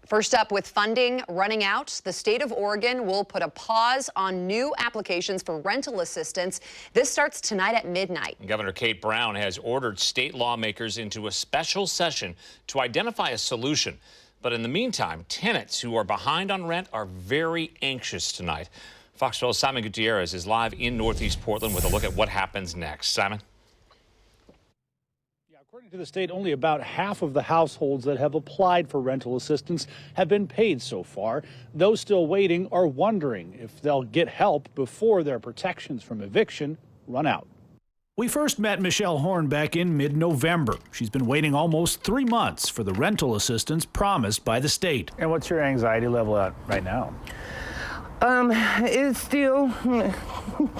First up, with funding running out, the state of Oregon will put a pause on new applications for rental assistance. This starts tonight at midnight. Governor Kate Brown has ordered state lawmakers into a special session to identify a solution. But in the meantime, tenants who are behind on rent are very anxious tonight. Fox 12's Simon Gutierrez is live in Northeast Portland with a look at what happens next. Simon? According to the state, only about half of the households that have applied for rental assistance have been paid so far. Those still waiting are wondering if they'll get help before their protections from eviction run out. We first met Michelle Hornbeck in mid-November. She's been waiting almost 3 months for the rental assistance promised by the state. And what's your anxiety level at right now? It's still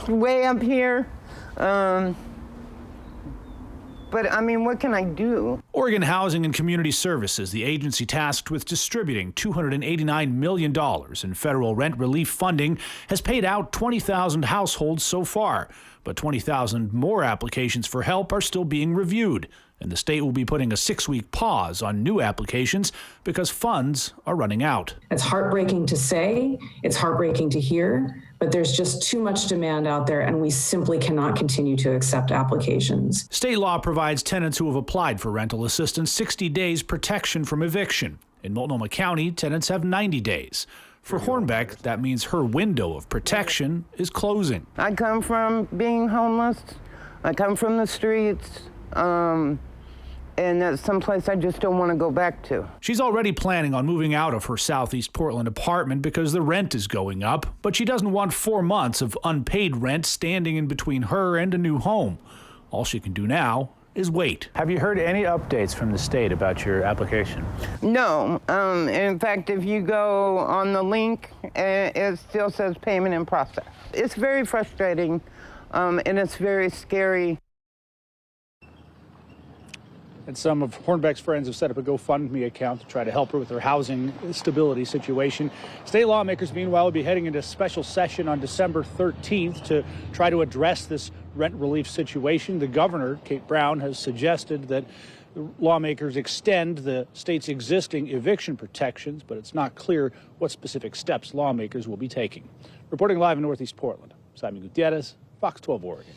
way up here. But, I mean, what can I do? Oregon Housing and Community Services, the agency tasked with distributing $289 million in federal rent relief funding, has paid out 20,000 households so far. But 20,000 more applications for help are still being reviewed. And the state will be putting a 6-week pause on new applications because funds are running out. It's heartbreaking to say, it's heartbreaking to hear, but there's just too much demand out there and we simply cannot continue to accept applications. State law provides tenants who have applied for rental assistance 60 days protection from eviction. In Multnomah County, tenants have 90 days. For Hornbeck, that means her window of protection is closing. I come from being homeless. I come from the streets. And that's someplace I just don't want to go back to. She's already planning on moving out of her Southeast Portland apartment because the rent is going up, but she doesn't want 4 months of unpaid rent standing in between her and a new home. All she can do now is wait. Have you heard any updates from the state about your application? No. In fact, if you go on the link, it still says payment in process. It's very frustrating, and it's very scary. And some of Hornbeck's friends have set up a GoFundMe account to try to help her with her housing stability situation. State lawmakers, meanwhile, will be heading into a special session on December 13th to try to address this rent relief situation. The governor, Kate Brown, has suggested that the lawmakers extend the state's existing eviction protections, but it's not clear what specific steps lawmakers will be taking. Reporting live in Northeast Portland, Simon Gutierrez, Fox 12 Oregon.